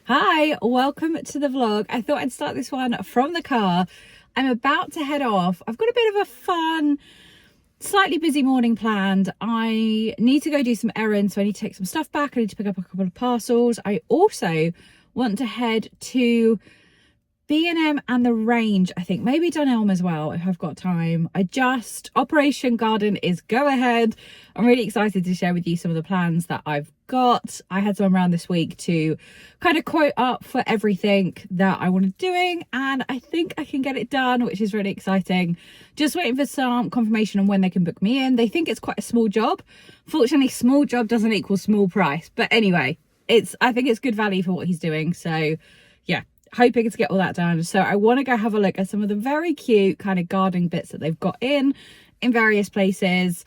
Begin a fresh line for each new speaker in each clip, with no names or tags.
Hi, welcome to the vlog. I thought I'd start this one from the car. I'm about to head off. I've got a bit of a fun, slightly busy morning planned. I need to go do some errands, so I need to take some stuff back. I need to pick up a couple of parcels. I also want to head to B&M and the range, I think maybe Dunelm as well if I've got time. Operation Garden is go ahead. I'm really excited to share with you some of the plans that I've got. I had some around this week to kind of quote up for everything that I wanted doing, and I think I can get it done, which is really exciting. Just waiting for some confirmation on when they can book me in. They think it's quite a small job. Fortunately, small job doesn't equal small price, but anyway, I think it's good value for what he's doing. So yeah, hoping to get all that done. So I want to go have a look at some of the very cute kind of gardening bits that they've got in various places.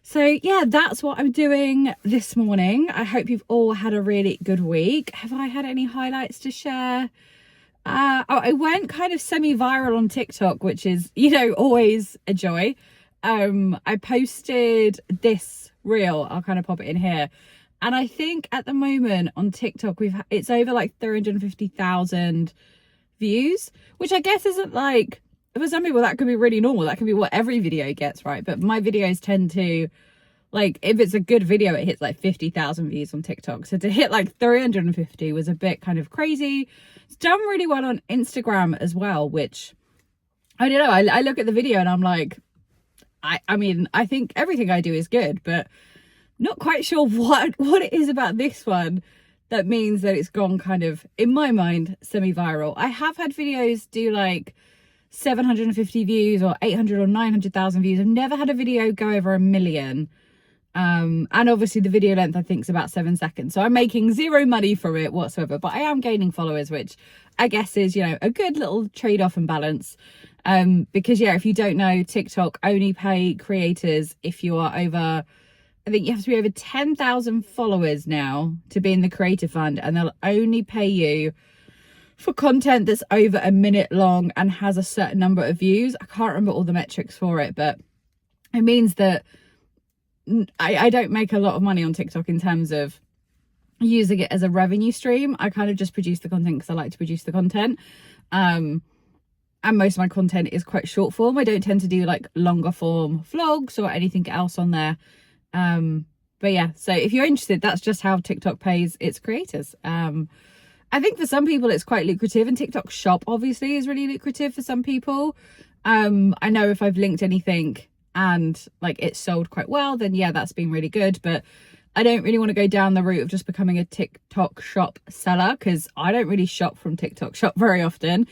So yeah, that's what I'm doing this morning. I hope you've all had a really good week. Have I had any highlights to share? I went kind of semi-viral on TikTok, which is, always a joy. I posted this reel. I'll kind of pop it in here. And I think at the moment on TikTok, it's over like 350,000 views, which I guess isn't like, for some people that could be really normal. That could be what every video gets, right? But my videos tend to, like, if it's a good video, it hits like 50,000 views on TikTok. So to hit like 350 was a bit kind of crazy. It's done really well on Instagram as well, which I don't know. I look at the video and I'm like, I mean, I think everything I do is good, but not quite sure what it is about this one that means that it's gone kind of, in my mind, semi-viral. I have had videos do like 750 views or 800 or 900,000 views. I've never had a video go over 1 million. And obviously the video length I think is about 7 seconds. So I'm making zero money from it whatsoever, but I am gaining followers, which I guess is, a good little trade-off and balance. Because yeah, if you don't know, TikTok only pay creators if you are over, I think you have to be over 10,000 followers now to be in the creator fund, and they'll only pay you for content that's over 1 minute long and has a certain number of views. I can't remember all the metrics for it, but it means that I don't make a lot of money on TikTok in terms of using it as a revenue stream. I kind of just produce the content because I like to produce the content. And most of my content is quite short form. I don't tend to do like longer form vlogs or anything else on there. But yeah, so if you're interested, that's just how TikTok pays its creators. I think for some people it's quite lucrative, and TikTok shop obviously is really lucrative for some people. I know if I've linked anything and like it's sold quite well, then yeah, that's been really good. But I don't really want to go down the route of just becoming a TikTok shop seller, because I don't really shop from TikTok shop very often.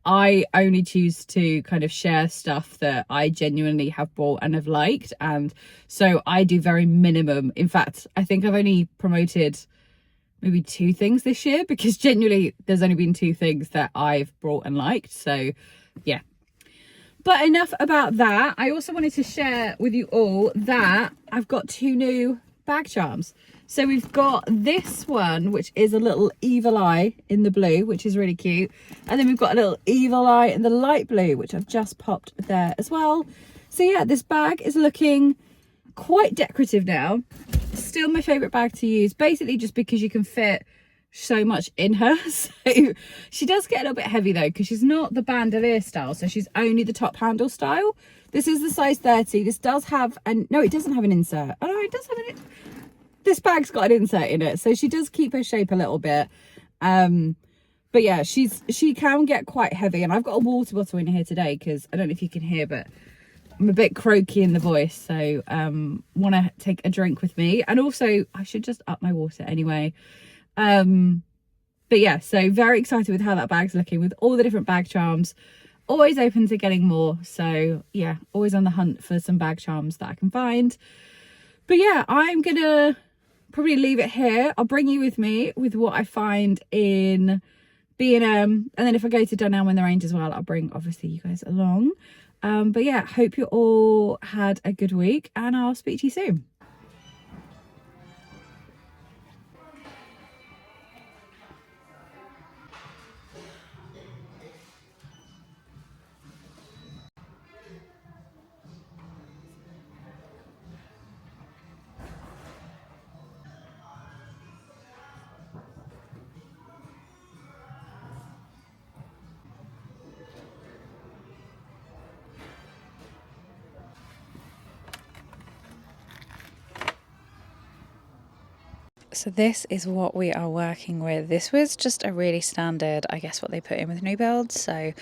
I only choose to kind of share stuff that I genuinely have bought and have liked. And so I do very minimum. In fact, I think I've only promoted maybe 2 things this year, because genuinely there's only been 2 things that I've bought and liked. So yeah. But enough about that. I also wanted to share with you all that I've got 2 new bag charms. So we've got this one, which is a little evil eye in the blue, which is really cute. And then we've got a little evil eye in the light blue, which I've just popped there as well. So yeah, this bag is looking quite decorative now. Still my favorite bag to use, basically just because you can fit so much in her. So she does get a little bit heavy though, because she's not the bandolier style, so she's only the top handle style. This is the size 30. This does have no, it doesn't have an insert. Oh no, it does have this bag's got an insert in it, so she does keep her shape a little bit. But yeah, she can get quite heavy, and I've got a water bottle in here today because I don't know if you can hear, but I'm a bit croaky in the voice, so want to take a drink with me. And also I should just up my water anyway. But yeah, so very excited with how that bag's looking with all the different bag charms. Always open to getting more, so yeah, always on the hunt for some bag charms that I can find. But yeah, I'm gonna probably leave it here. I'll bring you with me with what I find in B&M, and then if I go to Dunelm and the range as well, I'll bring obviously you guys along. But yeah, hope you all had a good week, and I'll speak to you soon. So this is what we are working with. This was just a really standard, I guess, what they put in with new builds. So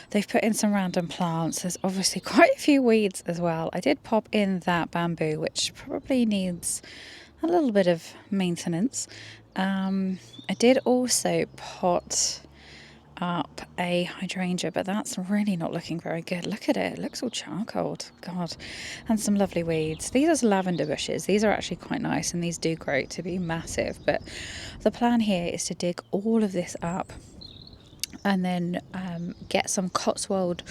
they've put in some random plants. There's obviously quite a few weeds as well. I did pop in that bamboo, which probably needs a little bit of maintenance. I did also pot up a hydrangea, but that's really not looking very good. Look at it, it looks all charcoaled, God. And some lovely weeds. These are lavender bushes. These are actually quite nice, and these do grow to be massive, but the plan here is to dig all of this up and then get some Cotswold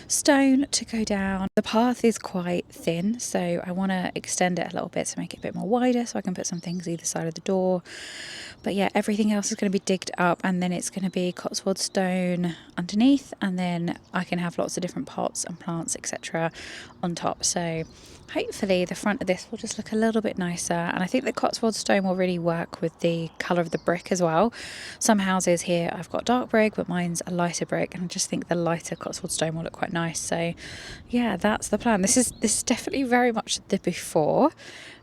stone to go down. The path is quite thin, so I want to extend it a little bit to make it a bit more wider, so I can put some things either side of the door. But yeah, everything else is going to be digged up, and then it's going to be Cotswold stone underneath, and then I can have lots of different pots and plants, etc. on top. So hopefully the front of this will just look a little bit nicer, and I think the Cotswold stone will really work with the colour of the brick as well. Some houses here I've got dark brick, but mine's a lighter brick, and I just think the lighter Cotswold stone will look quite nice. So yeah, that's the plan. This is definitely very much the before.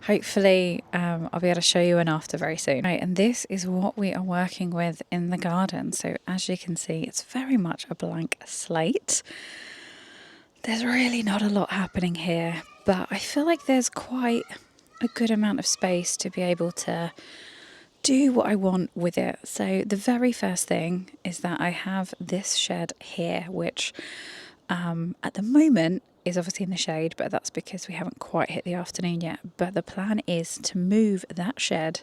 Hopefully I'll be able to show you an after very soon. Right, and this is what we are working with in the garden. So as you can see, it's very much a blank slate. There's really not a lot happening here, but I feel like there's quite a good amount of space to be able to do what I want with it. So the very first thing is that I have this shed here, which at the moment is obviously in the shade, but that's because we haven't quite hit the afternoon yet. But the plan is to move that shed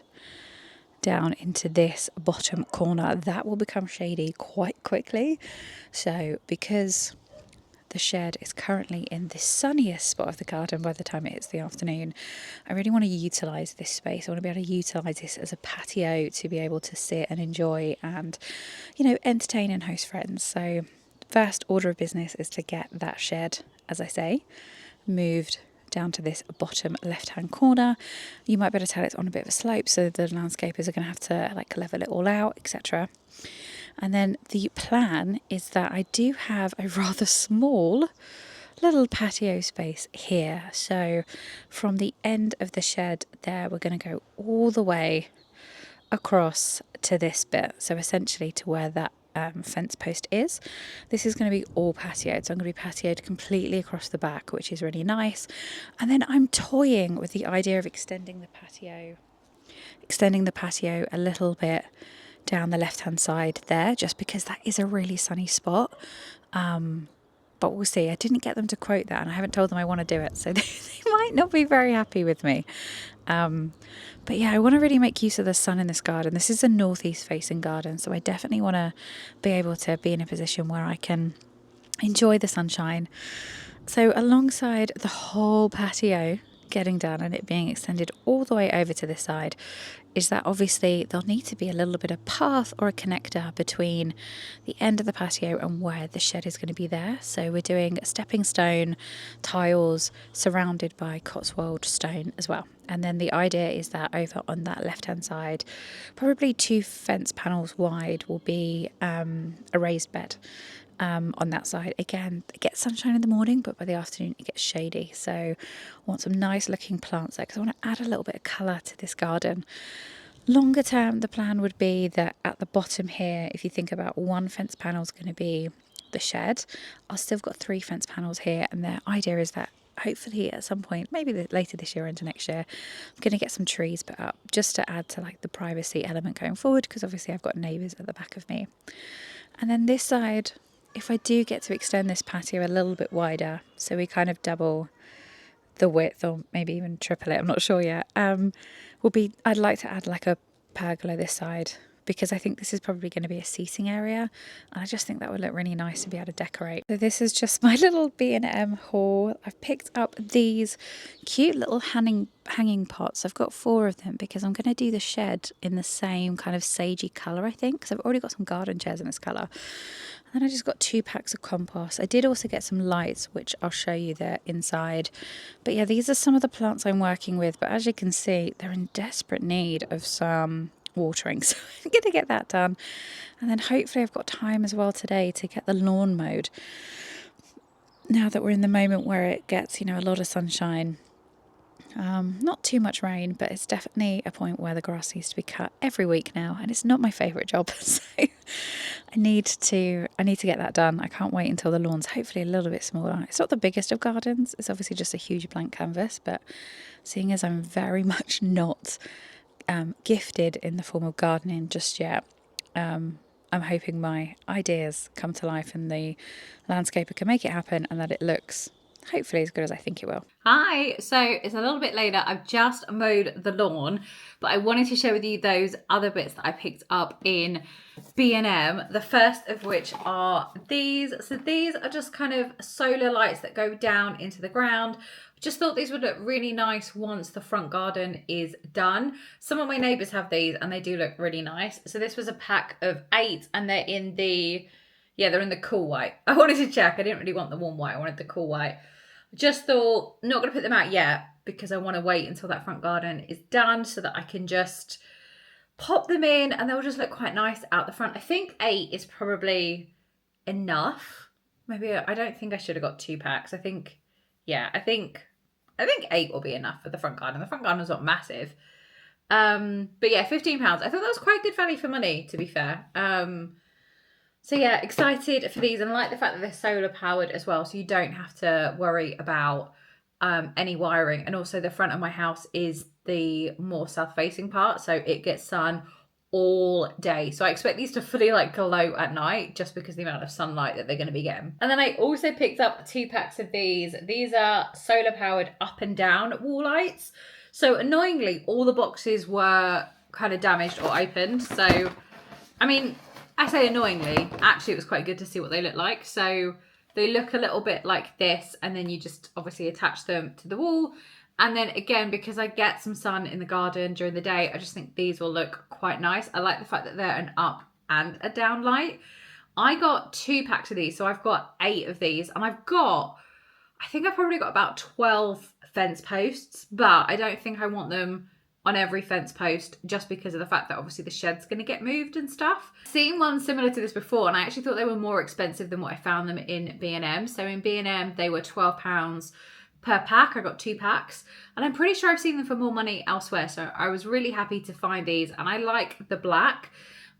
down into this bottom corner. That will become shady quite quickly. So because the shed is currently in the sunniest spot of the garden by the time it hits the afternoon, I really want to utilise this space. I want to be able to utilise this as a patio to be able to sit and enjoy and, you know, entertain and host friends. So first order of business is to get that shed, as I say, moved down to this bottom left hand corner. You might be able to tell it's on a bit of a slope, so the landscapers are going to have to like level it all out, etc. And then the plan is that I do have a rather small little patio space here. So from the end of the shed there, we're going to go all the way across to this bit. So essentially to where that fence post is. This is going to be all patioed. So I'm going to be patioed completely across the back, which is really nice. And then I'm toying with the idea of extending the patio a little bit down the left hand side there, just because that is a really sunny spot. But we'll see. I didn't get them to quote that, and I haven't told them I want to do it, so they might not be very happy with me. But yeah, I want to really make use of the sun in this garden. This is a northeast facing garden, so I definitely want to be able to be in a position where I can enjoy the sunshine. So alongside the whole patio getting done and it being extended all the way over to this side, is that obviously there'll need to be a little bit of path or a connector between the end of the patio and where the shed is going to be there. So we're doing stepping stone tiles surrounded by Cotswold stone as well. And then the idea is that over on that left hand side, probably 2 fence panels wide, will be a raised bed. On that side. Again, it gets sunshine in the morning, but by the afternoon it gets shady. So I want some nice looking plants there because I want to add a little bit of colour to this garden. Longer term, the plan would be that at the bottom here, if you think about, 1 fence panel is going to be the shed. I've still got 3 fence panels here, and the idea is that hopefully at some point, maybe later this year or into next year, I'm going to get some trees put up just to add to like the privacy element going forward, because obviously I've got neighbours at the back of me. And then this side, if I do get to extend this patio a little bit wider, so we kind of double the width or maybe even triple it, I'm not sure yet, I'd like to add like a pergola this side, because I think this is probably going to be a seating area, and I just think that would look really nice to be able to decorate. So this is just my little B&M haul. I've picked up these cute little hanging pots. I've got 4 of them because I'm going to do the shed in the same kind of sagey colour, I think, because I've already got some garden chairs in this colour. And then I just got 2 packs of compost. I did also get some lights, which I'll show you there inside. But yeah, these are some of the plants I'm working with. But as you can see, they're in desperate need of some watering. So I'm going to get that done. And then hopefully I've got time as well today to get the lawn mowed. Now that we're in the moment where it gets, a lot of sunshine,
Not too much rain, but it's definitely a point where the grass needs to be cut every week now, and it's not my favourite job. So I need to get that done. I can't wait until the lawn's hopefully a little bit smaller. It's not the biggest of gardens. It's obviously just a huge blank canvas, but seeing as I'm very much not gifted in the form of gardening just yet, I'm hoping my ideas come to life and the landscaper can make it happen and that it looks hopefully as good as I think it will.
Hi, so it's a little bit later. I've just mowed the lawn, but I wanted to share with you those other bits that I picked up in B&M. The first of which are these. So these are just kind of solar lights that go down into the ground. Just thought these would look really nice once the front garden is done. Some of my neighbours have these and they do look really nice. So this was a pack of 8 and they're in the, they're in the cool white. I wanted to check. I didn't really want the warm white. I wanted the cool white. Just thought, not going to put them out yet because I want to wait until that front garden is done so that I can just pop them in and they'll just look quite nice out the front. I think 8 is probably enough. Maybe I don't think I should have got 2 packs. I think 8 will be enough for the front garden. The front garden is not massive. But yeah, £15. I thought that was quite good value for money, to be fair. So yeah, excited for these and I like the fact that they're solar powered as well. So you don't have to worry about any wiring. And also the front of my house is the more south facing part. So it gets sun all day. So I expect these to fully glow at night just because of the amount of sunlight that they're going to be getting. And then I also picked up 2 packs of these. These are solar powered up and down wall lights. So annoyingly, all the boxes were kind of damaged or opened. So, I mean, I say annoyingly, actually it was quite good to see what they look like. So they look a little bit like this and then you just obviously attach them to the wall. And then again, because I get some sun in the garden during the day, I just think these will look quite nice. I like the fact that they're an up and a down light. I got 2 packs of these, so I've got 8 of these. And I think I've probably got about 12 fence posts, but I don't think I want them on every fence post just because of the fact that obviously the shed's going to get moved and stuff. Seen one similar to this before and I actually thought they were more expensive than what I found them in B&M. So in B&M they were £12 per pack. I got 2 packs and I'm pretty sure I've seen them for more money elsewhere. So I was really happy to find these and I like the black.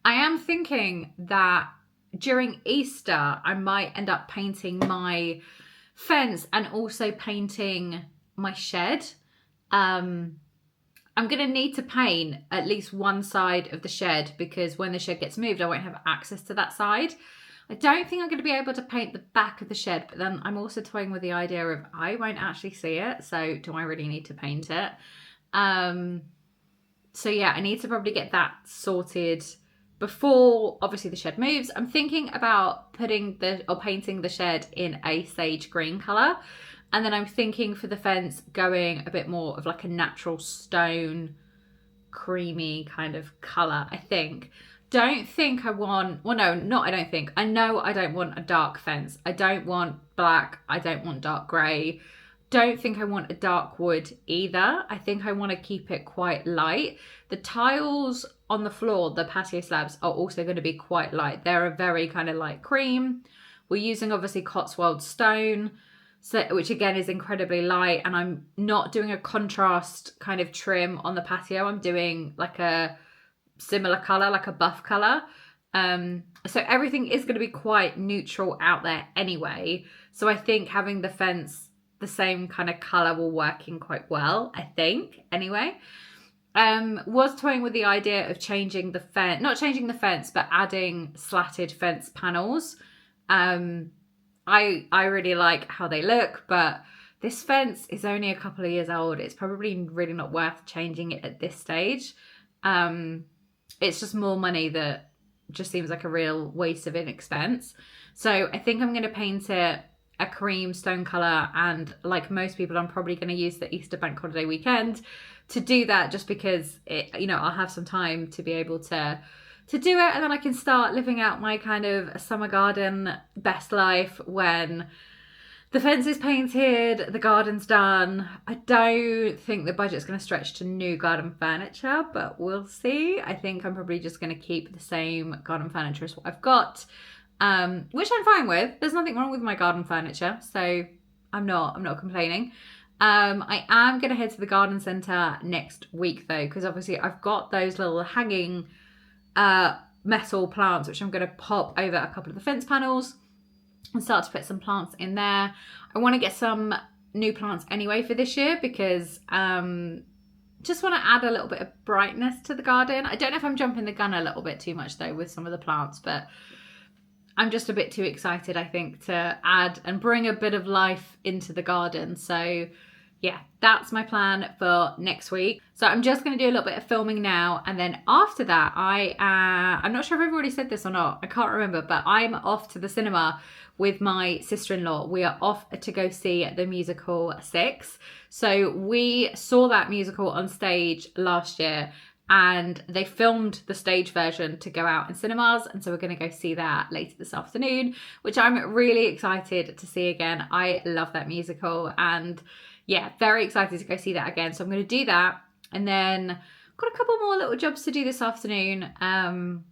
I am thinking that during Easter I might end up painting my fence and also painting my shed. I'm going to need to paint at least one side of the shed because when the shed gets moved, I won't have access to that side. I don't think I'm going to be able to paint the back of the shed, but then I'm also toying with the idea of I won't actually see it. So do I really need to paint it? So yeah, I need to probably get that sorted before obviously the shed moves. I'm thinking about painting the shed in a sage green colour. And then I'm thinking for the fence going a bit more of a natural stone, creamy kind of colour, I think. Don't think I want, well no, not I don't think. I know I don't want a dark fence. I don't want black. I don't want dark grey. Don't think I want a dark wood either. I think I want to keep it quite light. The tiles on the floor, the patio slabs, are also going to be quite light. They're a very kind of light cream. We're using obviously Cotswold stone. So, which again is incredibly light, and I'm not doing a contrast kind of trim on the patio. I'm doing a similar colour, a buff colour. So everything is going to be quite neutral out there anyway. So I think having the fence the same kind of colour will work in quite well, I think, anyway. Was toying with the idea of changing the fence, not changing the fence, but adding slatted fence panels. I really like how they look, but this fence is only a couple of years old. It's probably really not worth changing it at this stage. It's just more money that just seems like a real waste of expense. So I think I'm going to paint it a cream stone colour, and like most people, I'm probably going to use the Easter bank holiday weekend to do that just because I'll have some time to be able to do it, and then I can start living out my kind of summer garden best life when the fence is painted, the garden's done. I don't think the budget's going to stretch to new garden furniture, but we'll see. I think I'm probably just going to keep the same garden furniture as what I've got, which I'm fine with. There's nothing wrong with my garden furniture, so I'm not complaining. I am going to head to the garden centre next week though, because obviously I've got those little hanging metal plants which I'm going to pop over a couple of the fence panels and start to put some plants in there. I want to get some new plants anyway for this year because just want to add a little bit of brightness to the garden. I don't know if I'm jumping the gun a little bit too much though with some of the plants, but I'm just a bit too excited, I think, to add and bring a bit of life into the garden. So yeah, that's my plan for next week. So I'm just going to do a little bit of filming now. And then after that, I'm not sure if I've already said this or not. I can't remember, but I'm off to the cinema with my sister-in-law. We are off to go see the musical Six. So we saw that musical on stage last year and they filmed the stage version to go out in cinemas. And so we're going to go see that later this afternoon, which I'm really excited to see again. I love that musical and yeah, very excited to go see that again. So I'm going to do that. And then I've got a couple more little jobs to do this afternoon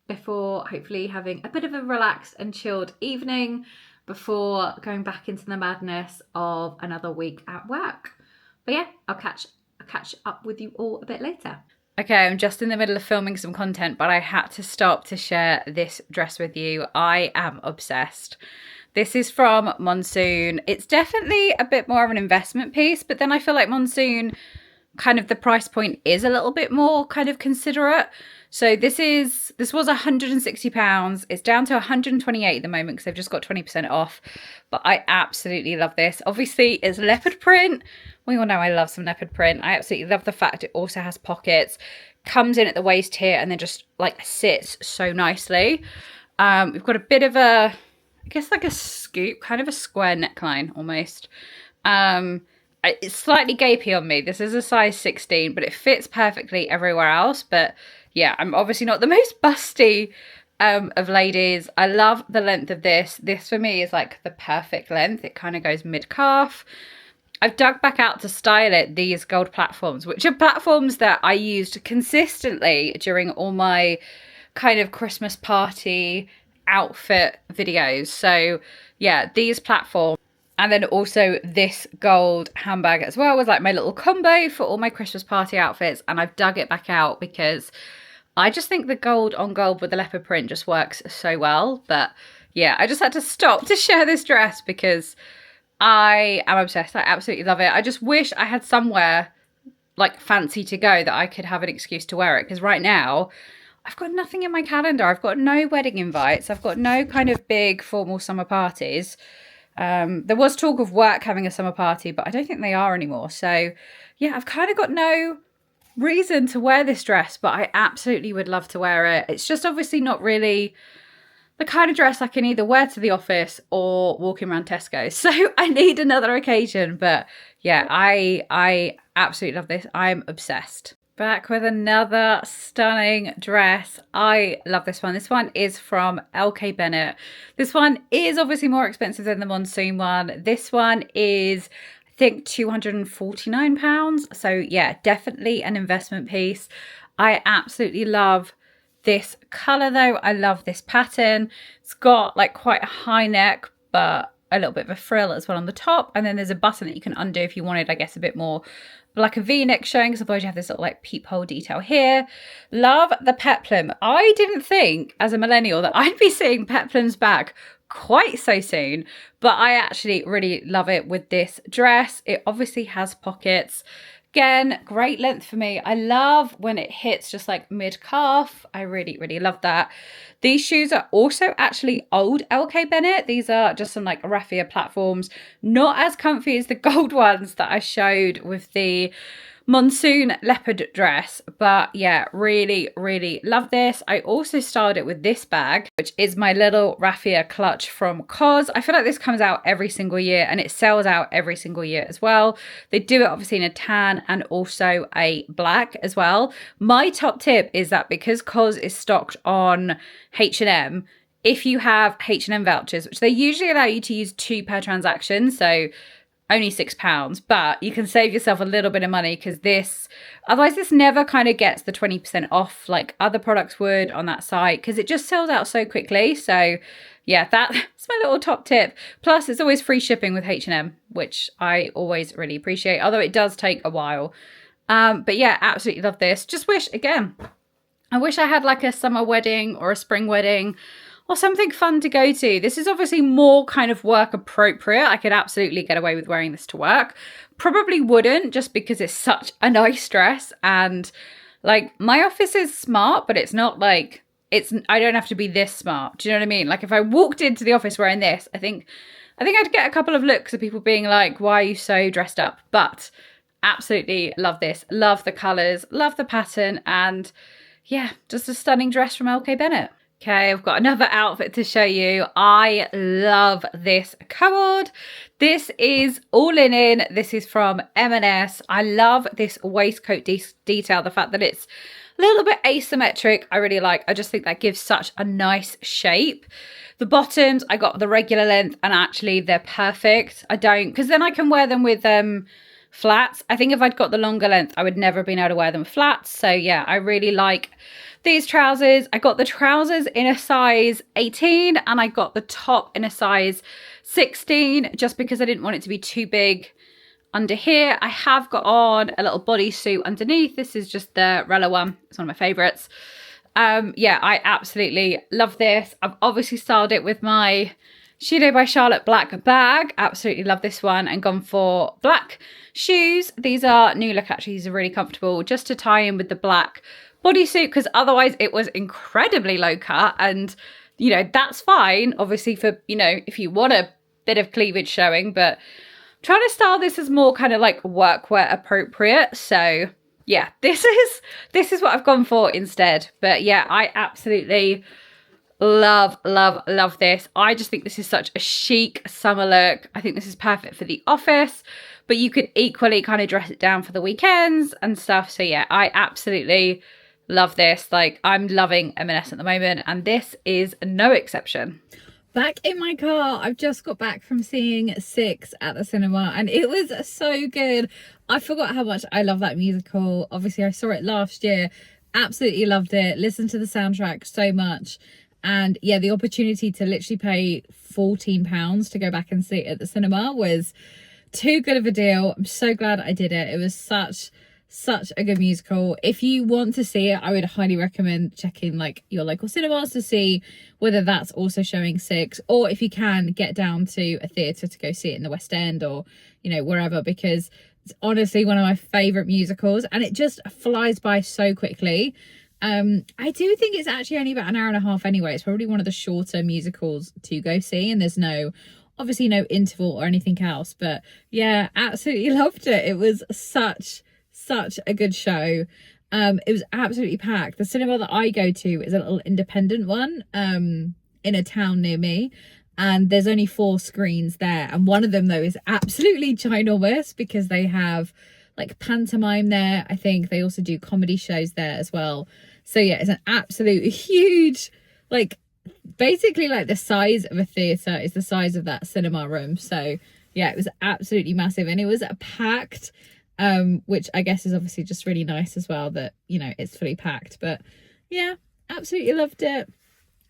before hopefully having a bit of a relaxed and chilled evening before going back into the madness of another week at work. But yeah, I'll catch up with you all a bit later. Okay, I'm just in the middle of filming some content, but I had to stop to share this dress with you. I am obsessed. This is from Monsoon. It's definitely a bit more of an investment piece, but then I feel like Monsoon, kind of the price point is a little bit more kind of considerate. So this was £160. It's down to 128 at the moment because they've just got 20% off. But I absolutely love this. Obviously, it's leopard print. We all know I love some leopard print. I absolutely love the fact it also has pockets. Comes in at the waist here and then just like sits so nicely. We've got a bit of a, I guess like a scoop, kind of a square neckline almost. It's slightly gapey on me. This is a size 16, but it fits perfectly everywhere else. But yeah, I'm obviously not the most busty of ladies. I love the length of this. This for me is like the perfect length. It kind of goes mid-calf. I've dug back out to style it these gold platforms, which are platforms that I used consistently during all my kind of Christmas party outfit videos. So yeah, these platforms. And then also this gold handbag as well was like my little combo for all my Christmas party outfits. And I've dug it back out because I just think the gold on gold with the leopard print just works so well. But yeah, I just had to stop to share this dress because I am obsessed. I absolutely love it. I just wish I had somewhere like fancy to go that I could have an excuse to wear it. Because right now I've got nothing in my calendar. I've got no wedding invites. I've got no kind of big formal summer parties. There was talk of work having a summer party, but I don't think they are anymore. So yeah, I've kind of got no reason to wear this dress, but I absolutely would love to wear it. It's just obviously not really the kind of dress I can either wear to the office or walking around Tesco. So I need another occasion. But yeah, I absolutely love this. I'm obsessed. Back with another stunning dress. I love this one. This one is from LK Bennett. This one is obviously more expensive than the Monsoon one. This one is, I think, £249. So yeah, definitely an investment piece. I absolutely love this colour though. I love this pattern. It's got like quite a high neck, but a little bit of a frill as well on the top. And then there's a button that you can undo if you wanted, I guess, a bit more like a V-neck showing, because otherwise you have this little like peephole detail here. Love the peplum. I didn't think as a millennial that I'd be seeing peplums back quite so soon, but I actually really love it with this dress. It obviously has pockets. Again, great length for me. I love when it hits just like mid-calf. I really, really love that. These shoes are also actually old LK Bennett. These are just some like raffia platforms. Not as comfy as the gold ones that I showed with the Monsoon leopard dress, but yeah, really, really love this. I also styled it with this bag, which is my little raffia clutch from COS. I feel like this comes out every single year and it sells out every single year as well. They do it obviously in a tan and also a black as well. My top tip is that because COS is stocked on H&M, if you have H&M vouchers, which they usually allow you to use 2 per transaction, so only £6, but you can save yourself a little bit of money because otherwise this never kind of gets the 20% off like other products would on that site because it just sells out so quickly. So
yeah, that's my little top tip. Plus, it's always free shipping with H&M, which I always really appreciate, although it does take a while. But yeah, absolutely love this. Just wish, again, I wish I had like a summer wedding or a spring wedding or something fun to go to. This is obviously more kind of work appropriate. I could absolutely get away with wearing this to work. Probably wouldn't, just because it's such a nice dress. And like, my office is smart, but it's not like, I don't have to be this smart. Do you know what I mean? Like, if I walked into the office wearing this, I think I'd get a couple of looks of people being like, why are you so dressed up? But absolutely love this. Love the colours, love the pattern, and yeah, just a stunning dress from LK Bennett. Okay, I've got another outfit to show you. I love this cord. This is all linen. This is from M&S. I love this waistcoat detail. The fact that it's a little bit asymmetric, I really like. I just think that gives such a nice shape. The bottoms, I got the regular length, and actually they're perfect. Because then I can wear them with flats. I think if I'd got the longer length, I would never have been able to wear them with flats. So yeah, I really like these trousers. I got the trousers in a size 18 and I got the top in a size 16 just because I didn't want it to be too big under here. I have got on a little bodysuit underneath. This is just the Rella one. It's one of my favorites. Yeah, I absolutely love this. I've obviously styled it with my Shudo by Charlotte black bag. Absolutely love this one, and gone for black shoes. These are new look, actually. These are really comfortable just to tie in with the black bodysuit, because otherwise it was incredibly low cut, and you know, that's fine obviously for, you know, if you want a bit of cleavage showing, but I'm trying to style this as more kind of like workwear appropriate. So yeah, this is what I've gone for instead. But yeah, I absolutely love this. I just think this is such a chic summer look. I think this is perfect for the office, but you could equally kind of dress it down for the weekends and stuff. So yeah, I absolutely love this. Like, I'm loving M&S at the moment, and this is no exception.
Back in my car, I've just got back from seeing Six at the cinema, and it was so good. I forgot how much I love that musical. Obviously, I saw it last year, absolutely loved it, listened to the soundtrack so much. And yeah, the opportunity to literally pay £14 to go back and see it at the cinema was too good of a deal. I'm so glad I did it. It was such a good musical. If you want to see it, I would highly recommend checking like your local cinemas to see whether that's also showing Six, or if you can, get down to a theatre to go see it in the West End or, you know, wherever, because it's honestly one of my favourite musicals and it just flies by so quickly. I do think it's actually only about an hour and a half anyway. It's probably one of the shorter musicals to go see, and there's obviously no interval or anything else. But yeah, absolutely loved it. It was such a good show. It was absolutely packed. The cinema that I go to is a little independent one in a town near me, and there's only 4 screens there, and one of them though is absolutely ginormous because they have like pantomime there. I think they also do comedy shows there as well. So yeah, it's an absolute huge, like basically like the size of a theatre is the size of that cinema room. So yeah, it was absolutely massive, and it was packed, which I guess is obviously just really nice as well that, you know, it's fully packed. But yeah, absolutely loved it.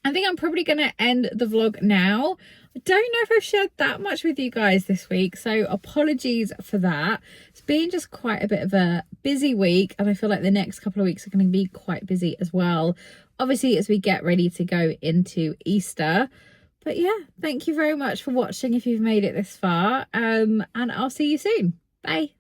I think I'm probably going to end the vlog now. I don't know if I've shared that much with you guys this week, so apologies for that. It's been just quite a bit of a busy week, and I feel like the next couple of weeks are going to be quite busy as well, obviously as we get ready to go into Easter. But yeah, thank you very much for watching if you've made it this far, and I'll see you soon. Bye.